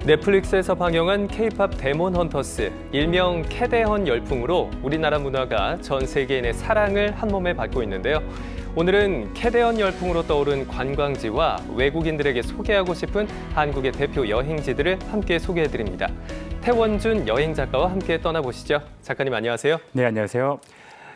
넷플릭스에서 방영한 K-팝 데몬 헌터스, 일명 캐대헌 열풍으로 우리나라 문화가 전 세계인의 사랑을 한몸에 받고 있는데요. 오늘은 캐대헌 열풍으로 떠오른 관광지와 외국인들에게 소개하고 싶은 한국의 대표 여행지들을 함께 소개해드립니다. 태원준 여행작가와 함께 떠나보시죠. 작가님 안녕하세요. 네, 안녕하세요.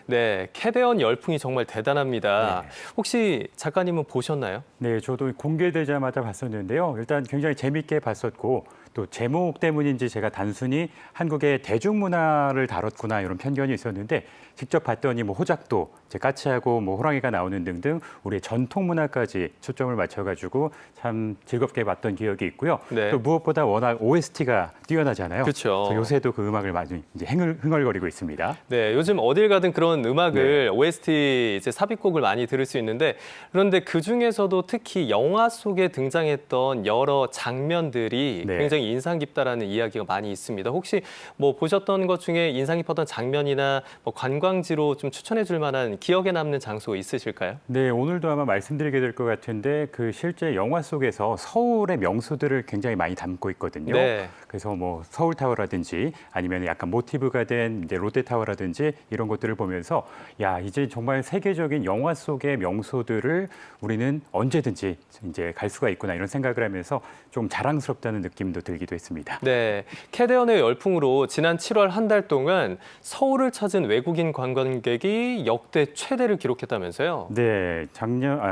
네, 캐대헌 열풍이 정말 대단합니다. 네. 혹시 작가님은 보셨나요? 네, 저도 공개되자마자 봤었는데요. 일단 굉장히 재밌게 봤었고 또 제목 때문인지 제가 단순히 한국의 대중문화를 다뤘구나 이런 편견이 있었는데 직접 봤더니 뭐 호작도, 까치하고 뭐 호랑이가 나오는 등등 우리의 전통 문화까지 초점을 맞춰가지고 참 즐겁게 봤던 기억이 있고요. 네. 또 무엇보다 워낙 OST가 뛰어나잖아요. 그렇죠. 그래서 요새도 그 음악을 많이 이제 흥얼거리고 있습니다. 네, 요즘 어딜 가든 그런 음악을 OST 이제 삽입곡을 많이 들을 수 있는데 그런데 그 중에서도 특히 영화 속에 등장했던 여러 장면들이 네. 굉장히 인상 깊다라는 이야기가 많이 있습니다. 혹시 뭐 보셨던 것 중에 인상 깊었던 장면이나 뭐 관광지로 좀 추천해 줄 만한 기억에 남는 장소 있으실까요? 네, 오늘도 아마 말씀드리게 될 것 같은데 그 실제 영화 속에서 서울의 명소들을 굉장히 많이 담고 있거든요. 네. 그래서 뭐 서울타워라든지 아니면 약간 모티브가 된 이제 롯데타워라든지 이런 것들을 보면서 야, 이제 정말 세계적인 영화 속의 명소들을 우리는 언제든지 이제 갈 수가 있구나 이런 생각을 하면서 좀 자랑스럽다는 느낌도 들기도 했습니다. 네, 캐대헌의 열풍으로 지난 7월 한 달 동안 서울을 찾은 외국인 관광객이 역대 최대를 기록했다면서요? 네,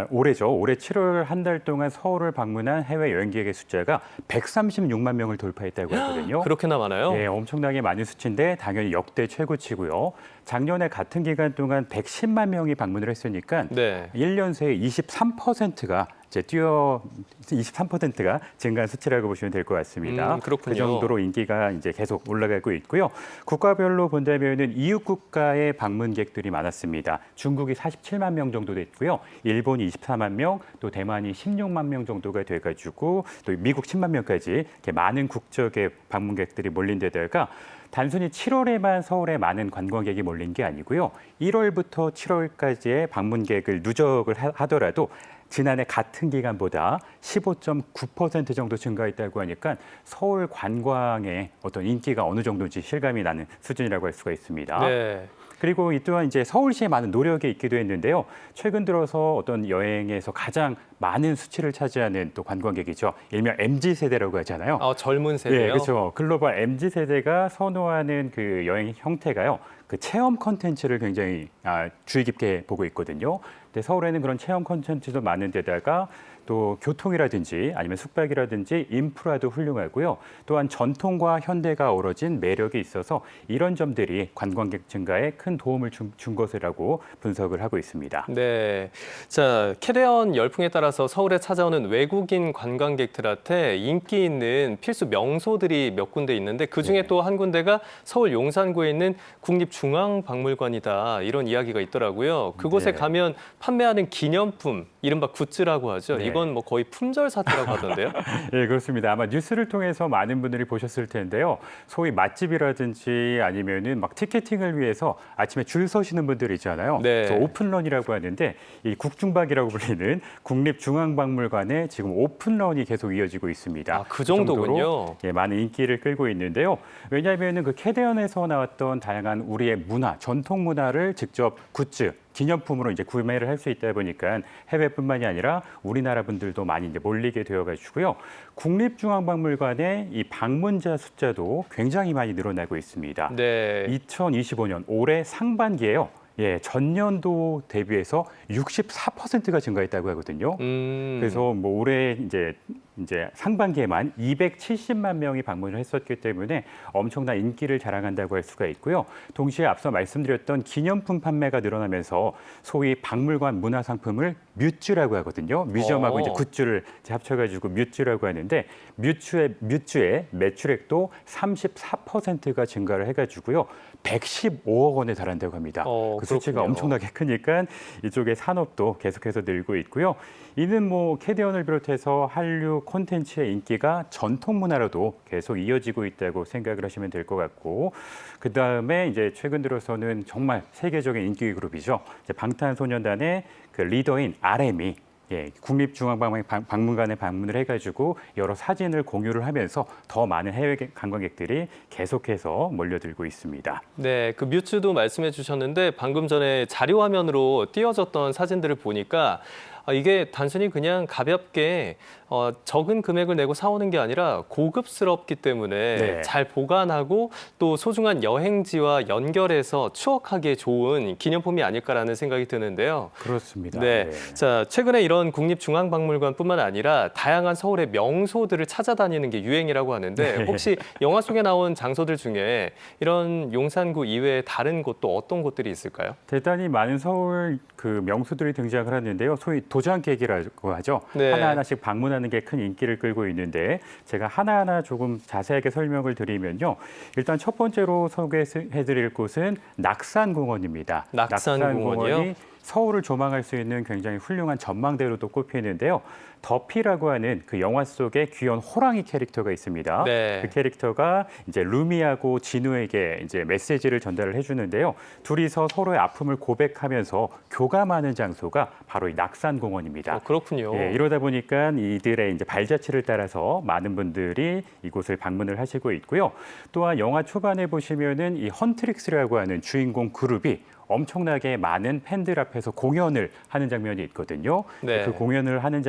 올해죠. 올해 7월 한 달 동안 서울을 방문한 해외 여행객의 숫자가 136만 명을 돌파했다고 하거든요. 그렇게나 많아요? 네, 엄청나게 많은 수치인데 당연히 역대 최고치고요. 작년에 같은 기간 동안 110만 명이 방문을 했으니까 네. 1년 새에 23%가 23%가 증가한 수치라고 보시면 될 것 같습니다. 그렇군요. 그 정도로 인기가 이제 계속 올라가고 있고요. 국가별로 본다면은 이웃 국가의 방문객들이 많았습니다. 중국이 47만 명 정도 됐고요. 일본이 24만 명, 또 대만이 16만 명 정도가 돼가지고 또 미국 10만 명까지 이렇게 많은 국적의 방문객들이 몰린 데다가 단순히 7월에만 서울에 많은 관광객이 몰린 게 아니고요. 1월부터 7월까지의 방문객을 누적을 하더라도 지난해 같은 기간보다 15.9% 정도 증가했다고 하니까 서울 관광의 어떤 인기가 어느 정도인지 실감이 나는 수준이라고 할 수가 있습니다. 네. 그리고 이 또한 이제 서울시의 많은 노력이 있기도 했는데요. 최근 들어서 어떤 여행에서 가장 많은 수치를 차지하는 또 관광객이죠. 일명 MZ세대라고 하잖아요. 젊은 세대요? 네, 그렇죠. 글로벌 MZ세대가 선호하는 그 여행 형태가요. 그 체험 콘텐츠를 굉장히 주의 깊게 보고 있거든요. 근데 서울에는 그런 체험 콘텐츠도 많은 데다가 또 교통이라든지 아니면 숙박이라든지 인프라도 훌륭하고요. 또한 전통과 현대가 어우러진 매력이 있어서 이런 점들이 관광객 증가에 큰 도움을 준 것이라고 분석을 하고 있습니다. 네. 자, 캐대헌 열풍에 따라서 서울에 찾아오는 외국인 관광객들한테 인기 있는 필수 명소들이 몇 군데 있는데 그중에 네. 또 한 군데가 서울 용산구에 있는 국립중앙박물관이다. 이런 이야기가 있더라고요. 그곳에 네. 가면 판매하는 기념품, 이른바 굿즈라고 하죠. 네. 이건 뭐 거의 품절 사태라고 하던데요. 네, 그렇습니다. 아마 뉴스를 통해서 많은 분들이 보셨을 텐데요. 소위 맛집이라든지 아니면은 막 티켓팅을 위해서 아침에 줄 서시는 분들 있잖아요. 네. 그래서 오픈런이라고 하는데 이 국중박이라고 불리는 국립중앙박물관에 지금 오픈런이 계속 이어지고 있습니다. 그 정도군요. 정도로, 많은 인기를 끌고 있는데요. 왜냐하면은 그 캐대헌에서 나왔던 다양한 우리의 문화, 전통 문화를 직접 굿즈 기념품으로 이제 구매를 할 수 있다 보니까 해외뿐만이 아니라 우리나라 분들도 많이 이제 몰리게 되어가지고요. 국립중앙박물관의 이 방문자 숫자도 굉장히 많이 늘어나고 있습니다. 네. 2025년 올해 상반기에요. 전년도 대비해서 64%가 증가했다고 하거든요. 그래서 뭐 올해 이제 상반기에만 270만 명이 방문을 했었기 때문에 엄청난 인기를 자랑한다고 할 수가 있고요. 동시에 앞서 말씀드렸던 기념품 판매가 늘어나면서 소위 박물관 문화상품을 뮤즈라고 하거든요. 뮤지엄하고 이제 굿즈를 합쳐가지고 뮤즈라고 하는데 뮤즈의 매출액도 34%가 증가를 해가지고요. 115억 원에 달한다고 합니다. 그 수치가 그렇군요. 엄청나게 크니까 이쪽의 산업도 계속해서 늘고 있고요. 이는 뭐 캐대헌을 비롯해서 한류 콘텐츠의 인기가 전통 문화로도 계속 이어지고 있다고 생각을 하시면 될 것 같고, 그 다음에 이제 최근 들어서는 정말 세계적인 인기 그룹이죠. 이제 방탄소년단의 그 리더인 RM이 국립중앙박물관에 방문을 해가지고 여러 사진을 공유를 하면서 더 많은 해외 관광객들이 계속해서 몰려들고 있습니다. 네, 그 뮤츠도 말씀해 주셨는데 방금 전에 자료 화면으로 띄워졌던 사진들을 보니까 이게 단순히 그냥 가볍게 적은 금액을 내고 사오는 게 아니라 고급스럽기 때문에 네. 잘 보관하고 또 소중한 여행지와 연결해서 추억하기에 좋은 기념품이 아닐까라는 생각이 드는데요. 그렇습니다. 네. 자, 최근에 이런 국립중앙박물관뿐만 아니라 다양한 서울의 명소들을 찾아다니는 게 유행이라고 하는데 혹시 영화 속에 나온 장소들 중에 이런 용산구 이외에 다른 곳도 어떤 곳들이 있을까요? 대단히 많은 서울 그 명소들이 등장을 하는데요. 소위 도장깨기라고 하죠. 네. 하나하나씩 방문하는 게 큰 인기를 끌고 있는데 제가 하나하나 조금 자세하게 설명을 드리면요. 일단 첫 번째로 소개해드릴 곳은 낙산공원입니다. 낙산공원이요? 서울을 조망할 수 있는 굉장히 훌륭한 전망대로도 꼽히는데요. 더피라고 하는 그 영화 속에 귀여운 호랑이 캐릭터가 있습니다. 네. 그 캐릭터가 이제 루미하고 진우에게 이제 메시지를 전달을 해주는데요. 둘이서 서로의 아픔을 고백하면서 교감하는 장소가 바로 이 낙산공원입니다. 그렇군요. 예, 이러다 보니까 이들의 이제 발자취를 따라서 많은 분들이 이곳을 방문을 하시고 있고요. 또한 영화 초반에 보시면은 이 헌트릭스라고 하는 주인공 그룹이 엄청나게 많은 팬들 앞에서 공연을 하는 장면이 있거든요. 네. 그 공연을 하는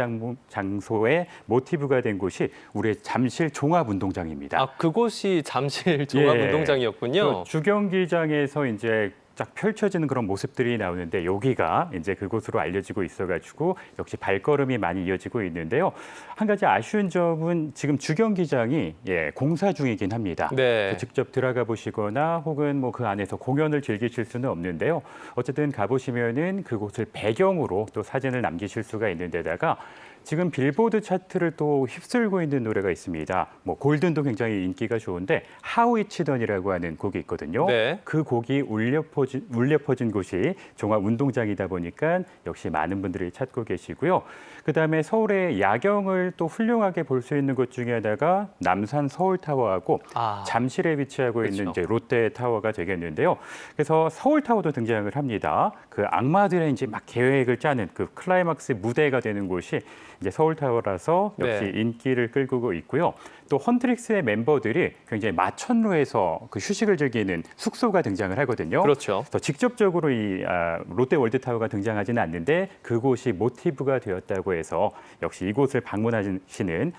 장소의 모티브가 된 곳이 우리의 잠실 종합운동장입니다. 그곳이 잠실 종합운동장이었군요. 그 주경기장에서 이제 쫙 펼쳐지는 그런 모습들이 나오는데 여기가 이제 그곳으로 알려지고 있어가지고 역시 발걸음이 많이 이어지고 있는데요. 한 가지 아쉬운 점은 지금 주경기장이 공사 중이긴 합니다. 네. 직접 들어가 보시거나 혹은 뭐 그 안에서 공연을 즐기실 수는 없는데요. 어쨌든 가보시면은 그곳을 배경으로 또 사진을 남기실 수가 있는 데다가 지금 빌보드 차트를 또 휩쓸고 있는 노래가 있습니다. 뭐 골든도 굉장히 인기가 좋은데 하우 이치던이라고 하는 곡이 있거든요. 네. 그 곡이 울려 퍼진 곳이 종합운동장이다 보니까 역시 많은 분들이 찾고 계시고요. 그다음에 서울의 야경을 또 훌륭하게 볼 수 있는 곳 중에 하나가 남산 서울타워하고 잠실에 위치하고 그렇죠. 있는 이제 롯데타워가 되겠는데요. 그래서 서울타워도 등장을 합니다. 그 악마들의 이제 막 계획을 짜는 그 클라이막스 무대가 되는 곳이 이제 서울타워라서 역시 네. 인기를 끌고 있고요. 또 헌트릭스의 멤버들이 굉장히 마천루에서 그 휴식을 즐기는 숙소가 등장을 하거든요. 그렇죠. 그래서 직접적으로 이 롯데월드타워가 등장하지는 않는데 그곳이 모티브가 되었다고 해서 역시 이곳을 방문하시는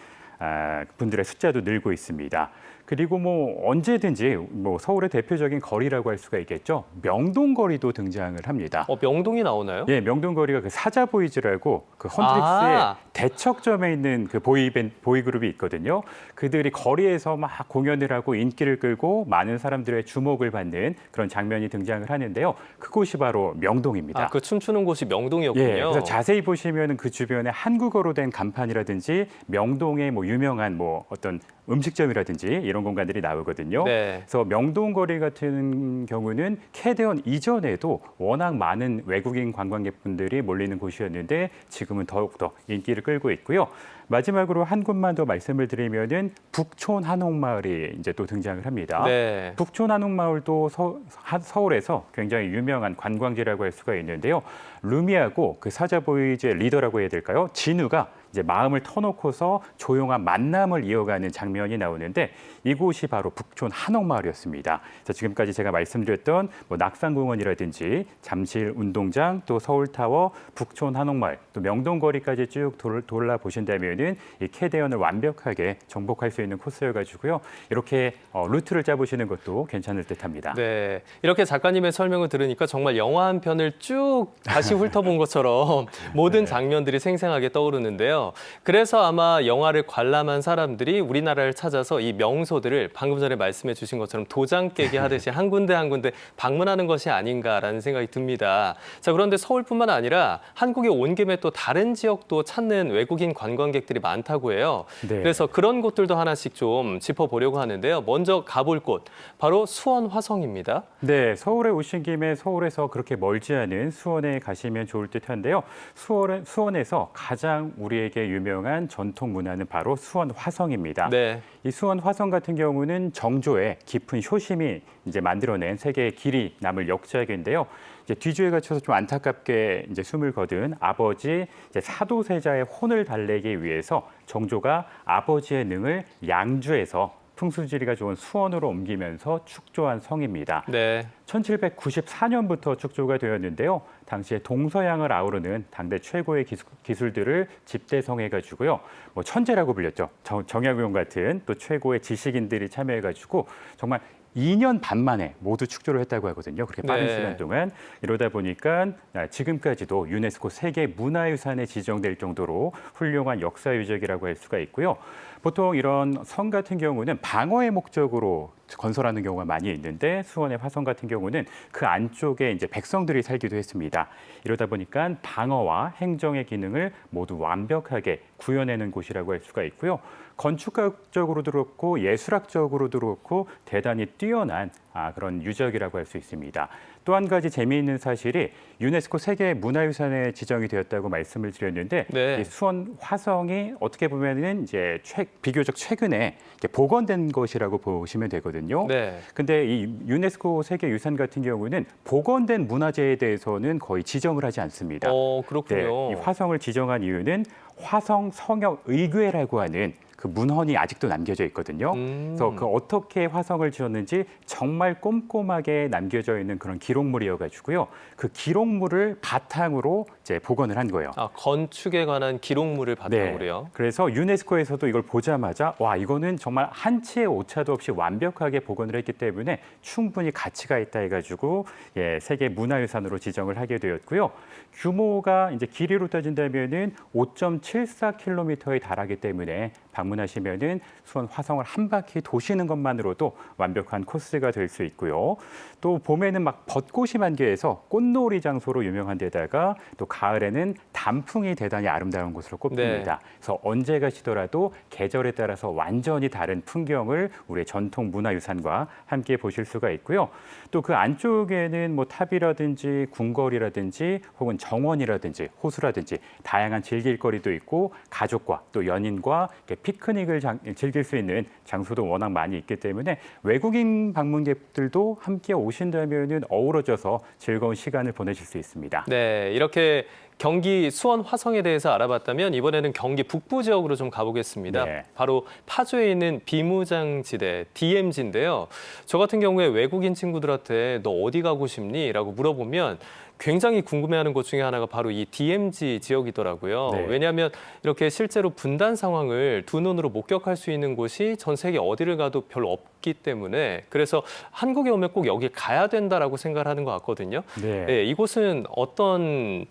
분들의 숫자도 늘고 있습니다. 그리고 뭐 언제든지 뭐 서울의 대표적인 거리라고 할 수가 있겠죠. 명동거리도 등장을 합니다. 명동이 나오나요? 예, 명동거리가 그 사자보이즈라고 그 헌트릭스의 대척점에 있는 그 보이그룹이 있거든요. 그들이 거리에서 막 공연을 하고 인기를 끌고 많은 사람들의 주목을 받는 그런 장면이 등장을 하는데요. 그곳이 바로 명동입니다. 그 춤추는 곳이 명동이었군요. 예, 그래서 자세히 보시면 그 주변에 한국어로 된 간판이라든지 명동의 뭐 유명한 뭐 어떤 음식점이라든지 이런 공간들이 나오거든요. 네. 그래서 명동거리 같은 경우는 캐대원 이전에도 워낙 많은 외국인 관광객분들이 몰리는 곳이었는데 지금은 더욱더 인기를 끌고 있고요. 마지막으로 한 곳만 더 말씀을 드리면은 북촌 한옥마을이 이제 또 등장을 합니다. 네. 북촌 한옥마을도 서울에서 굉장히 유명한 관광지라고 할 수가 있는데요. 루미하고 그 사자보이즈의 리더라고 해야 될까요? 진우가 이제 마음을 터놓고서 조용한 만남을 이어가는 장면이 나오는데 이곳이 바로 북촌 한옥마을이었습니다. 그래서 지금까지 제가 말씀드렸던 뭐 낙산공원이라든지 잠실 운동장, 또 서울타워, 북촌 한옥마을, 또 명동거리까지 쭉 돌아 보신다면은 이 캐대언을 완벽하게 정복할 수 있는 코스여가지고요. 이렇게 루트를 짜보시는 것도 괜찮을 듯합니다. 네, 이렇게 작가님의 설명을 들으니까 정말 영화 한 편을 쭉 다시 훑어본 것처럼 모든 장면들이 생생하게 떠오르는데요. 그래서 아마 영화를 관람한 사람들이 우리나라를 찾아서 이 명소들을 방금 전에 말씀해 주신 것처럼 도장 깨기 하듯이 한 군데 한 군데 방문하는 것이 아닌가라는 생각이 듭니다. 자, 그런데 서울뿐만 아니라 한국에 온 김에 또 다른 지역도 찾는 외국인 관광객들이 많다고 해요. 네. 그래서 그런 곳들도 하나씩 좀 짚어보려고 하는데요. 먼저 가볼 곳, 바로 수원 화성입니다. 네, 서울에 오신 김에 서울에서 그렇게 멀지 않은 수원에 가시면 좋을 듯한데요. 수원에서 가장 우리에게 세계인에게 유명한 전통 문화는 바로 수원 화성입니다. 네. 이 수원 화성 같은 경우는 정조의 깊은 효심이 이제 만들어낸 세계의 길이 남을 역사인데요. 이제 뒤주에 갇혀서 좀 안타깝게 이제 숨을 거둔 아버지 이제 사도세자의 혼을 달래기 위해서 정조가 아버지의 능을 양주에서 풍수지리가 좋은 수원으로 옮기면서 축조한 성입니다. 네. 1794년부터 축조가 되었는데요. 당시에 동서양을 아우르는 당대 최고의 기술들을 집대성해가지고요. 뭐 천재라고 불렸죠. 정약용 같은 또 최고의 지식인들이 참여해가지고 정말 2년 반 만에 모두 축조를 했다고 하거든요. 그렇게 빠른 네. 시간 동안 이러다 보니까 지금까지도 유네스코 세계 문화유산에 지정될 정도로 훌륭한 역사 유적이라고 할 수가 있고요. 보통 이런 성 같은 경우는 방어의 목적으로 건설하는 경우가 많이 있는데 수원의 화성 같은 경우는 그 안쪽에 이제 백성들이 살기도 했습니다. 이러다 보니까 방어와 행정의 기능을 모두 완벽하게 구현해낸 곳이라고 할 수가 있고요. 건축학적으로도 그렇고 예술학적으로도 그렇고 대단히 뛰어난 그런 유적이라고 할 수 있습니다. 또 한 가지 재미있는 사실이 유네스코 세계 문화유산에 지정이 되었다고 말씀을 드렸는데 네. 이 수원 화성이 어떻게 보면은 이제 비교적 최근에 복원된 것이라고 보시면 되거든요. 네. 근데 이 유네스코 세계유산 같은 경우는 복원된 문화재에 대해서는 거의 지정을 하지 않습니다. 그렇군요. 네, 이 화성을 지정한 이유는 화성 성역 의궤라고 하는 그 문헌이 아직도 남겨져 있거든요. 그래서 그 어떻게 화성을 지었는지 정말 꼼꼼하게 남겨져 있는 그런 기록물이어가지고요. 그 기록물을 바탕으로 이제 복원을 한 거예요. 건축에 관한 기록물을 바탕으로요. 네. 그래서 유네스코에서도 이걸 보자마자 와 이거는 정말 한 치의 오차도 없이 완벽하게 복원을 했기 때문에 충분히 가치가 있다 해가지고 세계 문화유산으로 지정을 하게 되었고요. 규모가 이제 길이로 따진다면은 5.74km에 달하기 때문에 방문하시면은 수원 화성을 한 바퀴 도시는 것만으로도 완벽한 코스가 될 수 있고요. 또 봄에는 막 벚꽃이 만개해서 꽃놀이 장소로 유명한 데다가 또 가을에는 단풍이 대단히 아름다운 곳으로 꼽힙니다. 네. 그래서 언제 가시더라도 계절에 따라서 완전히 다른 풍경을 우리의 전통 문화유산과 함께 보실 수가 있고요. 또 그 안쪽에는 뭐 탑이라든지 궁궐이라든지 혹은 정원이라든지 호수라든지 다양한 즐길거리도 있고 가족과 또 연인과 피크닉을 즐길 수 있는 장소도 워낙 많이 있기 때문에 외국인 방문객들도 함께 오신다면은 어우러져서 즐거운 시간을 보내실 수 있습니다. 네, 이렇게 경기 수원 화성에 대해서 알아봤다면 이번에는 경기 북부 지역으로 좀 가보겠습니다. 네. 바로 파주에 있는 비무장지대 DMZ인데요. 저 같은 경우에 외국인 친구들한테 너 어디 가고 싶니? 라고 물어보면 굉장히 궁금해하는 곳 중에 하나가 바로 이 DMZ 지역이더라고요. 네. 왜냐하면 이렇게 실제로 분단 상황을 두 눈으로 목격할 수 있는 곳이 전 세계 어디를 가도 별로 없기 때문에 그래서 한국에 오면 꼭 여기 가야 된다라고 생각을 하는 것 같거든요. 네. 네, 이곳은 어떤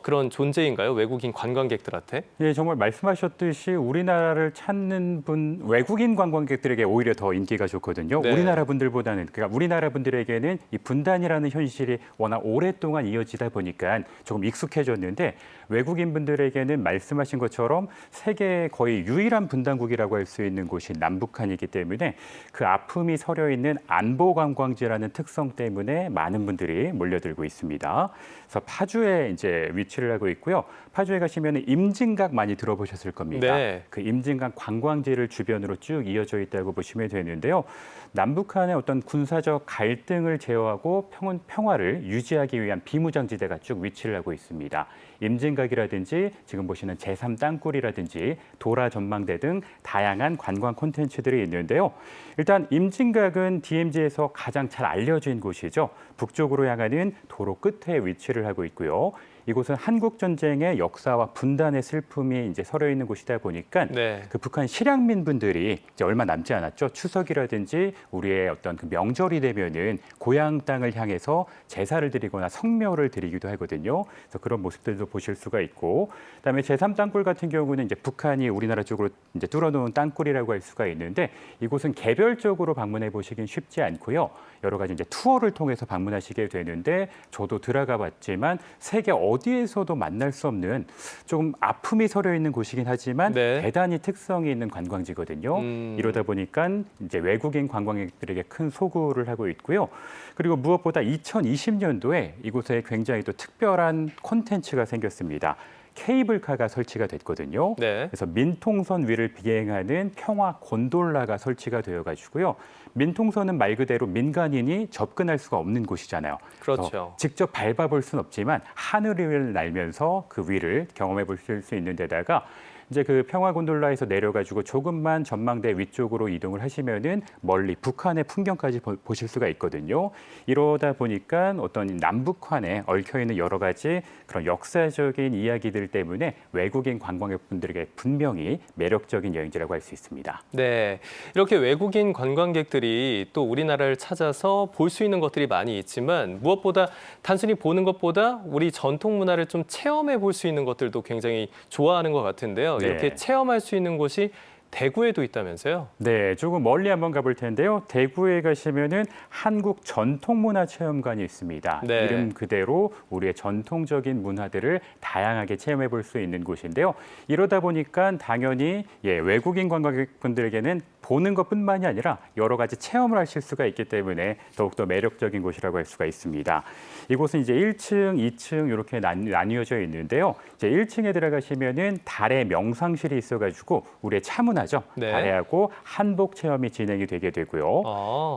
그런 존재인가요? 외국인 관광객들한테? 예, 정말 말씀하셨듯이 우리나라를 찾는 외국인 관광객들에게 오히려 더 인기가 좋거든요. 네. 우리나라 분들보다는 그러니까 우리나라 분들에게는 이 분단이라는 현실이 워낙 오랫동안 이어지다 보니까 조금 익숙해졌는데 외국인 분들에게는 말씀하신 것처럼 세계의 거의 유일한 분단국이라고 할 수 있는 곳이 남북한이기 때문에 그 아픔이 서려 있는 안보 관광지라는 특성 때문에 많은 분들이 몰려들고 있습니다. 그래서 파주에 이제 위치를 하고 있고요. 파주에 가시면 임진각 많이 들어보셨을 겁니다. 네. 그 임진각 관광지를 주변으로 쭉 이어져 있다고 보시면 되는데요. 남북한의 어떤 군사적 갈등을 제어하고 평화를 유지하기 위한 비무장지대가 쭉 위치를 하고 있습니다. 임진각이라든지 지금 보시는 제3 땅굴이라든지 도라 전망대 등 다양한 관광 콘텐츠들이 있는데요. 일단 임진각은 DMZ에서 가장 잘 알려진 곳이죠. 북쪽으로 향하는 도로 끝에 위치를 하고 있고요. 이곳은 한국 전쟁의 역사와 분단의 슬픔이 이제 서려 있는 곳이다 보니까 네. 그 북한 실향민 분들이 이제 얼마 남지 않았죠. 추석이라든지 우리의 어떤 그 명절이 되면은 고향 땅을 향해서 제사를 드리거나 성묘를 드리기도 하거든요. 그래서 그런 모습들도 보실 수가 있고, 그다음에 제3 땅굴 같은 경우는 이제 북한이 우리나라 쪽으로 이제 뚫어놓은 땅굴이라고 할 수가 있는데 이곳은 개별적으로 방문해 보시긴 쉽지 않고요. 여러 가지 이제 투어를 통해서 방문하시게 되는데 저도 들어가 봤지만 세계 어디에서도 만날 수 없는 조금 아픔이 서려 있는 곳이긴 하지만 네. 대단히 특성이 있는 관광지거든요. 이러다 보니까 이제 외국인 관광객들에게 큰 소구를 하고 있고요. 그리고 무엇보다 2020년도에 이곳에 굉장히 또 특별한 콘텐츠가 생겼습니다. 케이블카가 설치가 됐거든요. 네. 그래서 민통선 위를 비행하는 평화 곤돌라가 설치가 되어가지고요. 민통선은 말 그대로 민간인이 접근할 수가 없는 곳이잖아요. 그렇죠. 직접 밟아볼 수는 없지만 하늘 위를 날면서 그 위를 경험해 보실 수 있는 데다가 이제 그 평화 곤돌라에서 내려가지고 조금만 전망대 위쪽으로 이동을 하시면은 멀리 북한의 풍경까지 보실 수가 있거든요. 이러다 보니까 어떤 남북한에 얽혀 있는 여러 가지 그런 역사적인 이야기들 때문에 외국인 관광객분들에게 분명히 매력적인 여행지라고 할 수 있습니다. 네, 이렇게 외국인 관광객들이 또 우리나라를 찾아서 볼 수 있는 것들이 많이 있지만 무엇보다 단순히 보는 것보다 우리 전통 문화를 좀 체험해 볼 수 있는 것들도 굉장히 좋아하는 것 같은데요. 네. 이렇게 체험할 수 있는 곳이 대구에도 있다면서요? 네, 조금 멀리 한번 가볼 텐데요. 대구에 가시면은 한국 전통문화체험관이 있습니다. 네. 이름 그대로 우리의 전통적인 문화들을 다양하게 체험해 볼 수 있는 곳인데요. 이러다 보니까 당연히 외국인 관광객분들에게는 보는 것뿐만이 아니라 여러 가지 체험을 하실 수가 있기 때문에 더욱더 매력적인 곳이라고 할 수가 있습니다. 이곳은 이제 1층, 2층 이렇게 나뉘어져 있는데요. 이제 1층에 들어가시면은 달의 명상실이 있어가지고 우리의 차문화죠. 네. 달해하고 한복 체험이 진행이 되게 되고요.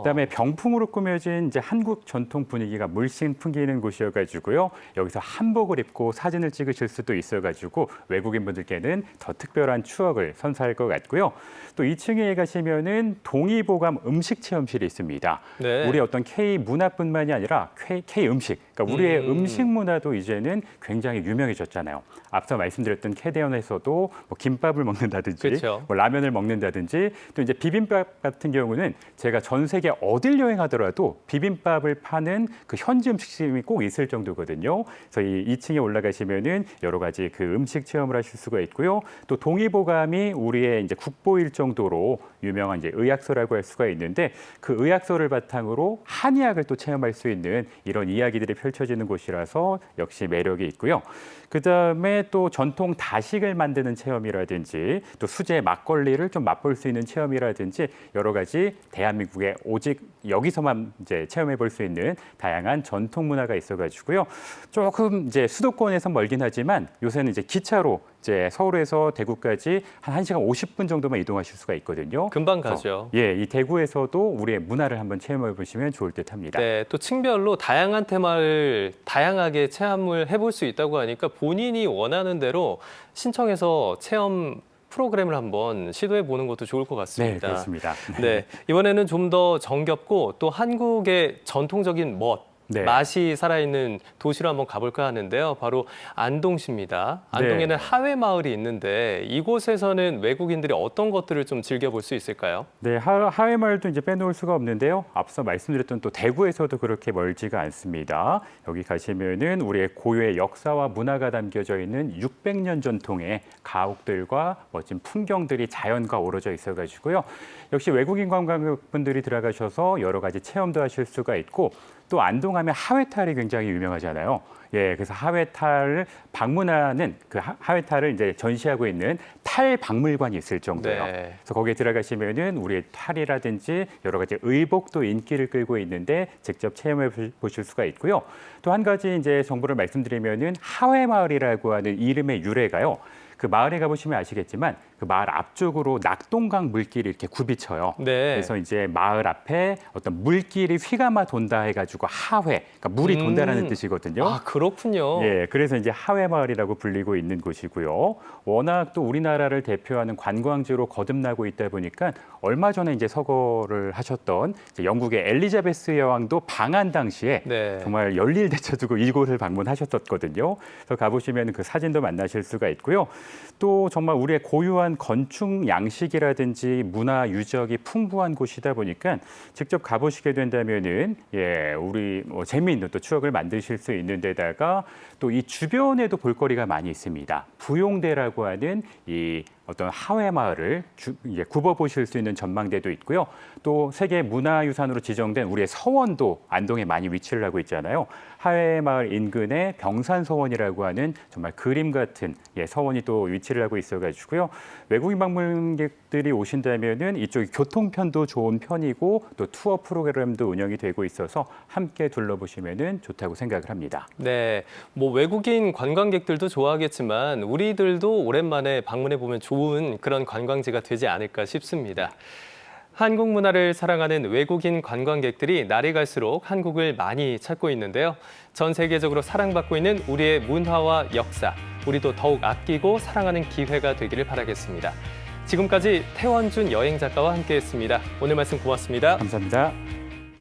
그다음에 병풍으로 꾸며진 이제 한국 전통 분위기가 물씬 풍기는 곳이어가지고요. 여기서 한복을 입고 사진을 찍으실 수도 있어가지고 외국인분들께는 더 특별한 추억을 선사할 것 같고요. 또 2층에 가시면은 동의보감 음식 체험실이 있습니다. 네. 우리 어떤 K 문화뿐만이 아니라 K 음식, 그러니까 우리의 음식 문화도 이제는 굉장히 유명해졌잖아요. 앞서 말씀드렸던 캐대언에서도 뭐 김밥을 먹는다든지, 그렇죠. 뭐 라면을 먹는다든지, 또 이제 비빔밥 같은 경우는 제가 전 세계 어딜 여행하더라도 비빔밥을 파는 그 현지 음식점이 꼭 있을 정도거든요. 그래서 이 2층에 올라가시면은 여러 가지 그 음식 체험을 하실 수가 있고요. 또 동의보감이 우리의 이제 국보일 정도로 유명한 이제 의학서라고 할 수가 있는데 그 의학서를 바탕으로 한의학을 또 체험할 수 있는 이런 이야기들이 펼쳐지는 곳이라서 역시 매력이 있고요. 그다음에 또 전통 다식을 만드는 체험이라든지 또 수제 막걸리를 좀 맛볼 수 있는 체험이라든지 여러 가지 대한민국의 오직 여기서만 이제 체험해 볼 수 있는 다양한 전통 문화가 있어가지고요. 조금 이제 수도권에서 멀긴 하지만 요새는 이제 기차로 이제 서울에서 대구까지 한 1시간 50분 정도만 이동하실 수가 있거든요. 금방 가죠. 이 대구에서도 우리의 문화를 한번 체험해 보시면 좋을 듯합니다. 네, 또 층별로 다양한 테마를 다양하게 체험을 해볼 수 있다고 하니까 본인이 원하는 대로 신청해서 체험 프로그램을 한번 시도해 보는 것도 좋을 것 같습니다. 네, 그렇습니다. 네, 이번에는 좀 더 정겹고 또 한국의 전통적인 네. 맛이 살아있는 도시로 한번 가볼까 하는데요. 바로 안동시입니다. 안동에는 네. 하회마을이 있는데 이곳에서는 외국인들이 어떤 것들을 좀 즐겨볼 수 있을까요? 네, 하회마을도 이제 빼놓을 수가 없는데요. 앞서 말씀드렸던 또 대구에서도 그렇게 멀지가 않습니다. 여기 가시면은 우리의 고유의 역사와 문화가 담겨져 있는 600년 전통의 가옥들과 멋진 풍경들이 자연과 어우러져 있어가지고요. 역시 외국인 관광객분들이 들어가셔서 여러 가지 체험도 하실 수가 있고 또 안동하면 하회탈이 굉장히 유명하잖아요. 그래서 하회탈을 방문하는 그 하회탈을 이제 전시하고 있는 탈 박물관이 있을 정도예요. 네. 그래서 거기에 들어가시면은 우리의 탈이라든지 여러 가지 의복도 인기를 끌고 있는데 직접 체험해 보실 수가 있고요. 또 한 가지 이제 정보를 말씀드리면은 하회마을이라고 하는 이름의 유래가요. 그 마을에 가보시면 아시겠지만 그 마을 앞쪽으로 낙동강 물길이 이렇게 굽이쳐요. 네. 그래서 이제 마을 앞에 어떤 물길이 휘감아 돈다 해가지고 하회, 그러니까 물이 돈다라는 뜻이거든요. 아, 그렇군요. 그래서 이제 하회마을이라고 불리고 있는 곳이고요. 워낙 또 우리나라를 대표하는 관광지로 거듭나고 있다 보니까 얼마 전에 이제 서거를 하셨던 이제 영국의 엘리자베스 여왕도 방한 당시에 네. 정말 열일 대처두고 이곳을 방문하셨었거든요. 그래서 가보시면 그 사진도 만나실 수가 있고요. 또 정말 우리의 고유한 건축 양식이라든지 문화 유적이 풍부한 곳이다 보니까 직접 가보시게 된다면은 우리 재미있는 또 추억을 만드실 수 있는 데다가 또 이 주변에도 볼거리가 많이 있습니다. 부용대라고 하는 이 어떤 하회 마을을 이제 굽어보실 수 있는 전망대도 있고요. 또 세계 문화유산으로 지정된 우리의 서원도 안동에 많이 위치를 하고 있잖아요. 하회 마을 인근에 병산서원이라고 하는 정말 그림 같은 서원이 또 위치를 하고 있어가지고요. 외국인 방문객들이 오신다면은 이쪽 교통편도 좋은 편이고 또 투어 프로그램도 운영이 되고 있어서 함께 둘러보시면은 좋다고 생각을 합니다. 네, 뭐 외국인 관광객들도 좋아하겠지만 우리들도 오랜만에 방문해 보면 좋은 그런 관광지가 되지 않을까 싶습니다. 한국 문화를 사랑하는 외국인 관광객들이 날이 갈수록 한국을 많이 찾고 있는데요. 전 세계적으로 사랑받고 있는 우리의 문화와 역사, 우리도 더욱 아끼고 사랑하는 기회가 되기를 바라겠습니다. 지금까지 태원준 여행 작가와 함께했습니다. 오늘 말씀 고맙습니다. 감사합니다.